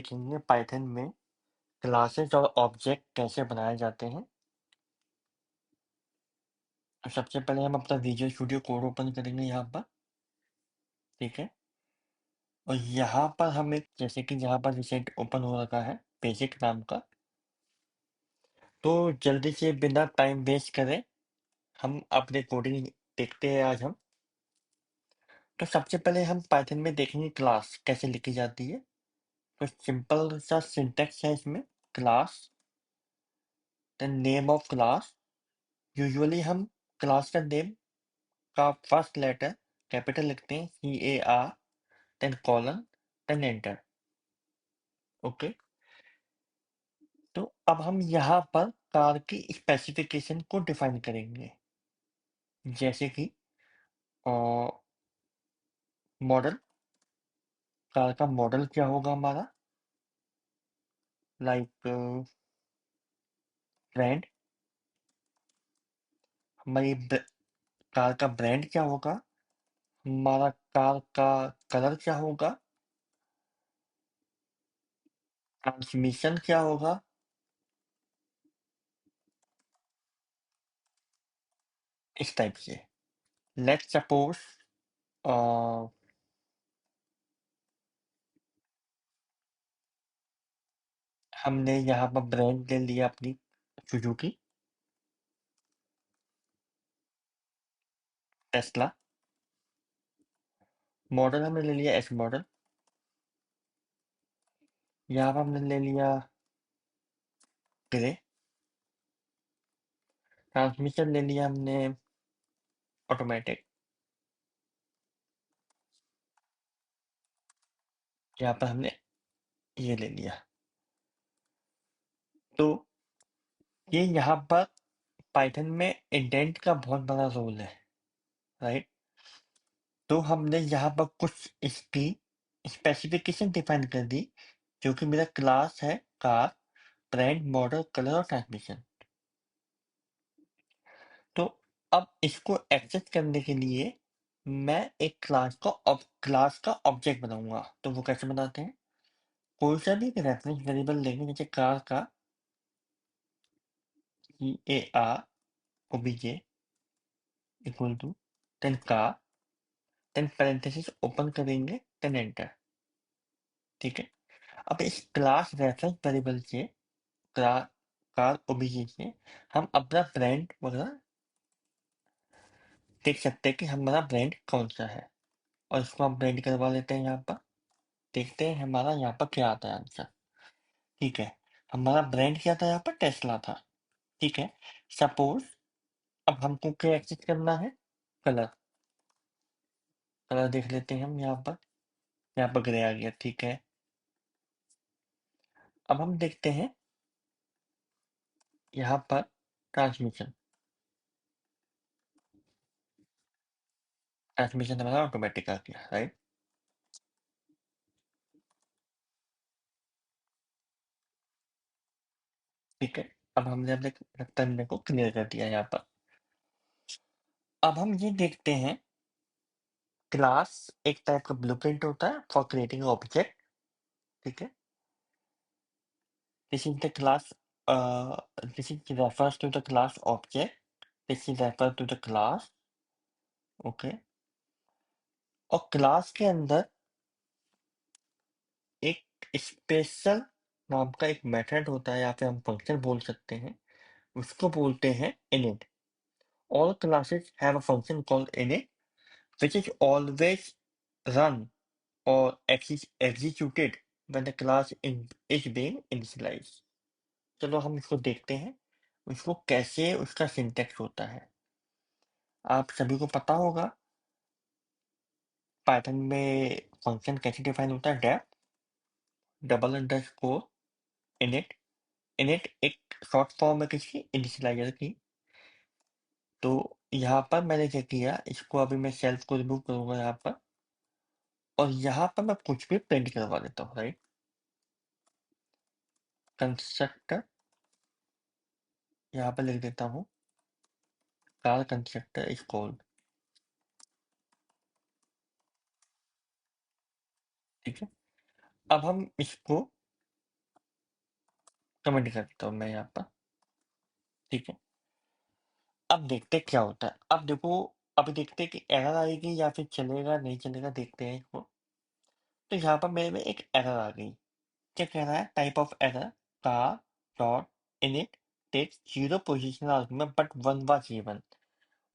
सीखेंगे पाइथन में क्लासेस और ऑब्जेक्ट कैसे बनाए जाते हैं। तो सबसे पहले हम अपना विजुअल स्टूडियो कोड ओपन करेंगे यहाँ पर, ठीक है। और यहाँ पर हम एक जैसे कि यहाँ पर रिसेंट ओपन हो रखा है बेसिक नाम का, तो जल्दी से बिना टाइम वेस्ट करे हम अपने कोडिंग देखते हैं आज हम। तो सबसे पहले हम पाइथन में देखेंगे क्लास कैसे लिखी जाती है। तो सिंपल सा सिंटैक्स है इसमें, class then name of class. Usually हम क्लास का नेम का फर्स्ट लेटर कैपिटल लिखते हैं, CAR, then colon, then enter. Okay, तो अब हम यहाँ पर कार की स्पेसिफिकेशन को डिफाइन करेंगे, जैसे कि मॉडल, कार का मॉडल क्या होगा हमारा, लाइक ब्रांड, हमारी कार का ब्रांड क्या होगा, हमारा कार का कलर क्या होगा, ट्रांसमिशन क्या होगा, इस टाइप से। लेट्स सपोज हमने यहाँ पर ब्रांड ले लिया अपनी सुजुकी, टेस्ला। मॉडल हमने ले लिया एस मॉडल, यहाँ पर हमने ले लिया ग्रे। ट्रांसमिशन ले लिया हमने ऑटोमेटिक, यहाँ पर हमने ये ले लिया। तो ये यहाँ पर पाइथन में इंडेंट का बहुत बड़ा रोल है, राइट। तो हमने यहाँ पर कुछ इसकी स्पेसिफिकेशन डिफाइन कर दी, जो कि मेरा क्लास है कार, ब्रांड, मॉडल, कलर और ट्रांसमिशन। तो अब इसको एक्सेस करने के लिए मैं एक क्लास का ऑब्जेक्ट बनाऊंगा। तो वो कैसे बनाते हैं, कोई सा भी एक रेफरेंस वेरिएबल लेंगे, जैसे कार का CAR OBJ equal to then car, then parenthesis open करेंगे, देन एंटर, ठीक है। अब इस क्लास रेफरेंस वेरिएबल से कार OBJ से हम अपना ब्रांड वगैरह देख सकते हैं कि हमारा ब्रांड कौन सा है, और इसको हम ब्रांड करवा लेते हैं। यहाँ पर देखते हैं हमारा यहाँ पर क्या आता है आंसर, ठीक है। हमारा ब्रांड क्या था, यहाँ पर टेस्ला था, ठीक है। सपोज अब हमको क्या एक्सेस करना है, कलर, कलर देख लेते हैं हम यहाँ पर ग्रे आ गया, ठीक है। अब हम देखते हैं यहाँ पर ट्रांसमिशन, ट्रांसमिशन हमारा ऑटोमेटिक आ गया, राइट। ठीक है, अब हमने अपने टर्मिनल को क्लियर कर दिया यहाँ पर। अब हम ये देखते हैं, क्लास एक टाइप का ब्लूप्रिंट होता है फॉर क्रिएटिंग ऑब्जेक्ट, ठीक है। This is the class, this is refers to the class object, this is refer to the class, okay. और क्लास के अंदर एक स्पेशल नाम का एक मेथड होता है, या फिर हम फंक्शन बोल सकते हैं, उसको बोलते हैं init। All classes have a function called init, which is always run or executed when the class is being initialized। चलो हम इसको देखते हैं, उसको कैसे उसका सिंटेक्स होता है। आप सभी को पता होगा पाइथन में फंक्शन कैसे डिफाइन होता है, def double underscore init। init एक शॉर्ट फॉर्म है किसकी, इनिशियलाइजर की। तो यहाँ पर मैंने क्या किया, इसको अभी मैं सेल्फ को रिमूव करूंगा यहाँ पर, और यहाँ पर मैं कुछ भी प्रिंट करवा देता हूँ, राइट। कंस्ट्रक्टर यहाँ पर लिख देता हूँ, कार कंस्ट्रक्टर इज कॉल्ड, ठीक है। अब हम इसको कमेंट कर देता हूँ मैं यहाँ पर, ठीक है। अब देखते हैं क्या होता है। अब देखो, अभी देखते हैं कि एरर आएगी या फिर चलेगा, नहीं चलेगा, देखते हैं इसको। तो यहाँ पर मेरे में एक एरर आ गई। क्या कह रहा है? Type of error car dot init takes 0 positional argument but 1 was given।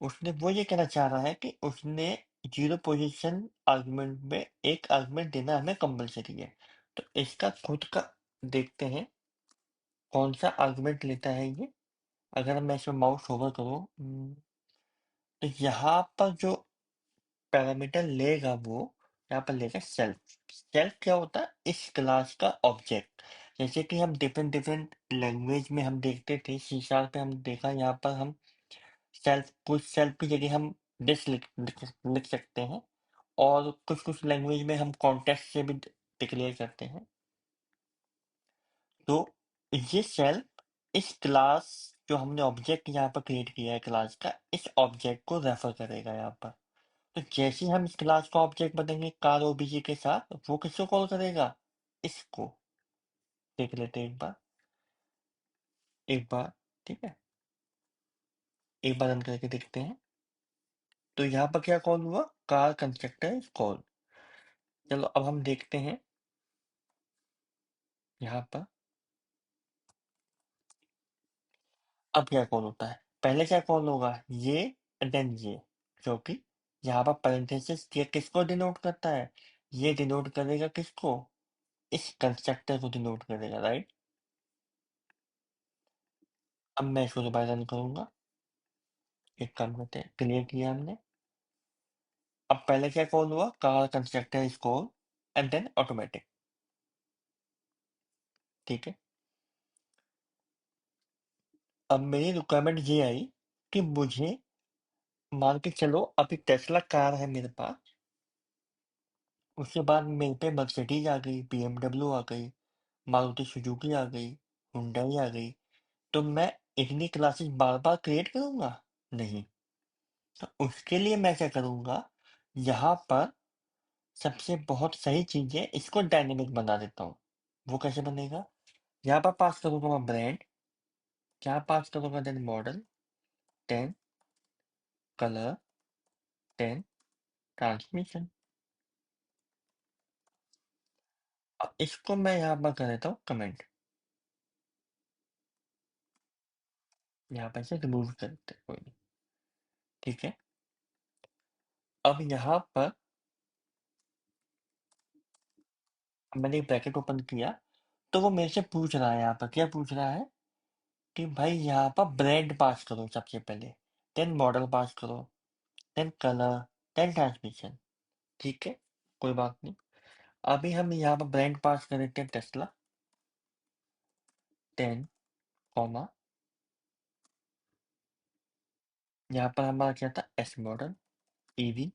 उसने वो ये कहना चाह रहा है कि उसने 0 पोजीशन आर्गुमेंट में एक आर्गुमेंट देना हमें कंपलसरी है। तो इसका खुद का देखते हैं कौन सा आर्गुमेंट लेता है ये। अगर मैं इसमें माउस होवर करूँ, तो यहाँ पर जो पैरामीटर लेगा वो यहाँ पर लेगा सेल्फ। सेल्फ क्या होता है? इस क्लास का ऑब्जेक्ट। जैसे कि हम डिफरेंट डिफरेंट लैंग्वेज में हम देखते थे, सी शार्प पे हम देखा, यहाँ पर हम सेल्फ, कुछ सेल्फ की जगह हम दिस लिख सकते हैं, और कुछ कुछ लैंग्वेज में हम कॉन्टेक्स्ट से भी डिक्लेयर करते हैं। तो ये सेल्फ इस क्लास, जो हमने ऑब्जेक्ट यहाँ पर क्रिएट किया है क्लास का, इस ऑब्जेक्ट को रेफर करेगा यहाँ पर। तो जैसे ही हम इस क्लास का ऑब्जेक्ट बनेंगे कार ओबीजे के साथ, वो किसको कॉल करेगा? इसको। देख लेते हैं एक बार, ठीक है, एक बार रन करके देखते हैं। तो यहाँ पर क्या कॉल हुआ? Car constructor is call. चलो अब हम देखते हैं यहाँ पर अब क्या कॉल होता है। पहले क्या कॉल होगा? ये देन ये, क्योंकि यहाँ पर पैरेंथेसिस ये किसको डिनोट करता है? ये डिनोट करेगा किसको? इस कंस्ट्रक्टर को डिनोट करेगा, राइट। अब मैं इसको दोबारा रन करूंगा। एक काम करते हैं, क्लियर किया हमने। अब पहले क्या कॉल हुआ? Car constructor is call and then automatic, ठीक है। अब मेरी रिक्वायरमेंट ये आई कि मुझे, मान के चलो अभी टेस्ला कार है मेरे पास, उसके बाद मेरे पे मर्सिडीज आ गई, बीएमडब्ल्यू आ गई, मारुति सुजुकी आ गई, हुंडई आ गई। तो मैं इतनी क्लासेस बार बार क्रिएट करूंगा? नहीं। तो उसके लिए मैं क्या करूंगा, यहाँ पर सबसे बहुत सही चीज है, इसको डायनेमिक बना देता हूँ। वो कैसे बनेगा? यहाँ पर पास करूंगा मैं ब्रांड, क्या पास करूंगा, देन मॉडल, 10 कलर, 10 ट्रांसमिशन। अब इसको मैं यहाँ पर कर देता हूँ कमेंट, यहाँ पर से रिमूव कर देते हैं, कोई नहीं, ठीक है। अब यहाँ पर मैंने एक ब्रैकेट ओपन किया, तो वो मेरे से पूछ रहा है, यहाँ पर क्या पूछ रहा है कि भाई यहाँ पर ब्रांड पास करो सबसे पहले, देन मॉडल पास करो, देन कलर, देन ट्रांसमिशन, ठीक है, कोई बात नहीं। अभी हम यहाँ पर ब्रांड पास कर देते हैं टेस्ला, 10 कॉमा, यहाँ पर हमारा क्या था? एस मॉडल, ईवी,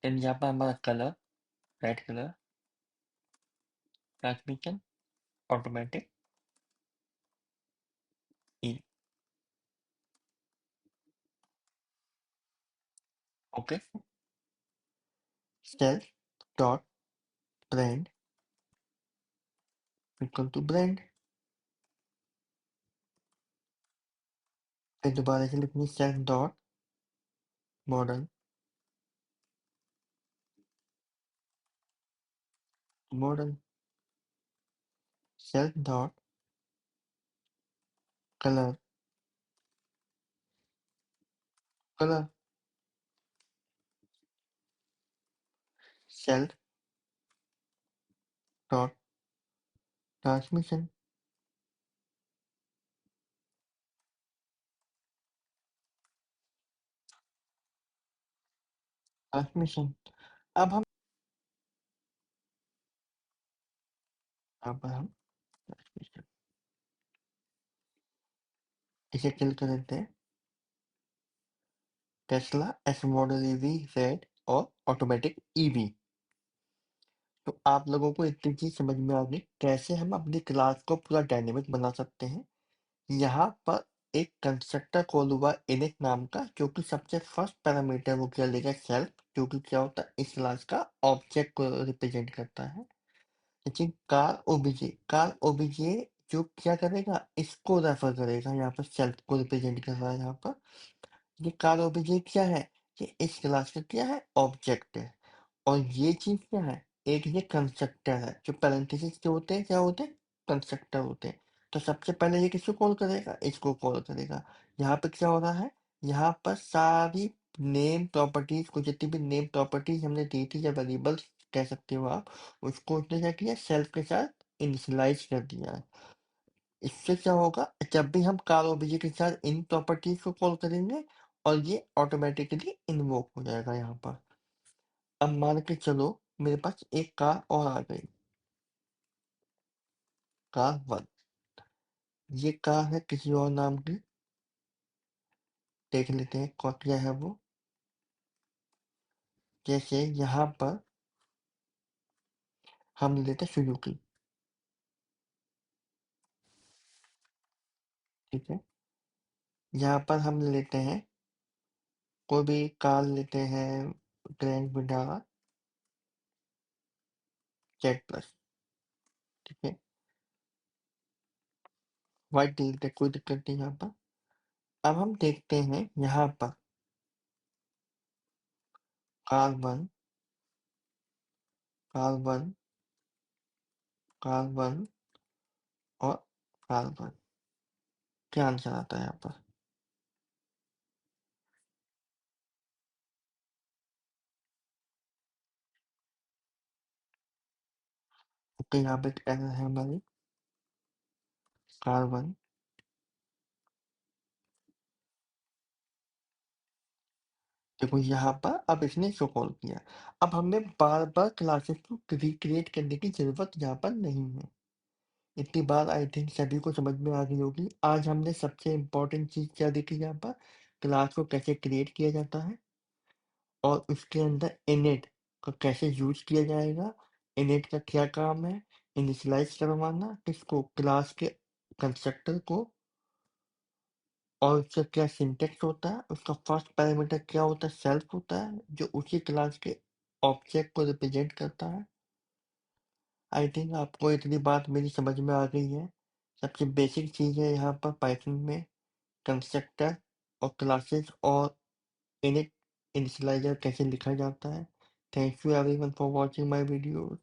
देन यहाँ पर हमारा colour, red colour, transmission, automatic, ई, okay. Self dot brand equal to brand, फिर दोबारा से लिखनी self dot model, model, self dot colour, colour, self dot transmission, transmission. अब हम ट्रांसमिशन इसे किल कर देते हैं, Tesla S model EV red और ऑटोमेटिक ईवी। तो आप लोगों को इतनी चीज समझ में आ गई कैसे हम अपनी क्लास को पूरा डायनेमिक बना सकते हैं। यहाँ पर एक कंस्ट्रक्टर कॉल हुआ इनिट नाम का, जो कि सबसे फर्स्ट पैरामीटर वो क्या लेगा? सेल्फ, जो कि क्या होता है? इस क्लास का ऑब्जेक्ट को रिप्रेजेंट करता है। लेकिन कार ओबीजे जो क्या करेगा, इसको रेफर करेगा, यहाँ पर सेल्फ को रिप्रेजेंट कर रहा है यहाँ पर। ये कार ओबीजे क्या है, ये इस क्लास का क्या है, ऑब्जेक्ट है। और ये चीज क्या है, एक ये कंस्ट्रक्टर है। जो पैरेंथेसिस के होते हैं क्या होते हैं, कंस्ट्रक्टर होते हैं। तो सबसे पहले ये किसको कॉल करेगा, इसको कॉल करेगा। यहाँ पे क्या हो रहा है, यहाँ पर सारी नेम प्रॉपर्टीज को, जितनी भी नेम प्रॉपर्टीज हमने दी थी या वेरिएबल्स कह सकते हो आप, उसको उसने क्या किया, सेल्फ के साथ इनिशियलाइज कर दिया है। इससे क्या होगा, जब भी हम कार ओबीजे के साथ इन प्रॉपर्टीज को कॉल करेंगे और ये ऑटोमेटिकली इन्वोक हो जाएगा यहाँ पर। अब मान के चलो मेरे पास एक कार और आ गई, कार 1। ये कार है किसी और नाम की, देख लेते हैं क्या है वो। जैसे यहाँ पर हम ले लेते हैं सुजुकी, ठीक है। यहाँ पर हम ले लेते हैं कोई भी कार लेते हैं, ग्रैंड विटारा जेड प्लस, ठीक है। व्हाइट ले लेते हैं, कोई दिक्कत नहीं यहाँ पर। अब हम देखते हैं यहाँ पर कार 1, कार 1, कार 1 और कार 1, क्या आंसर आता है यहाँ पर। ओके, यहाँ पे एरर है हमारी, कार 1। देखो यहाँ पर अब इसने शो कॉल किया। अब हमें बार बार क्लासेस को रिक्रिएट करने की जरूरत यहाँ पर नहीं है। इतनी बार आई थिंक सभी को समझ में आ गई होगी। आज हमने सबसे इम्पोर्टेंट चीज क्या देखी यहाँ पर, क्लास को कैसे क्रिएट किया जाता है और उसके अंदर इनिट का कैसे यूज किया जाएगा। इनिट का क्या काम है, इनिशियलाइज करवाना किसको, क्लास के कंस्ट्रक्टर को। और उसका क्या सिंटेक्स होता है, उसका फर्स्ट पैरामीटर क्या होता है, सेल्फ होता है, जो उसी क्लास के ऑब्जेक्ट को रिप्रेजेंट करता है। आई थिंक आपको इतनी बात मेरी समझ में आ गई है। सबसे बेसिक चीज़ है यहाँ पर पाइथन में कंस्ट्रक्टर और क्लासेस और इनिट इनिशियलाइजर कैसे लिखा जाता है। Thank you everyone for watching my video.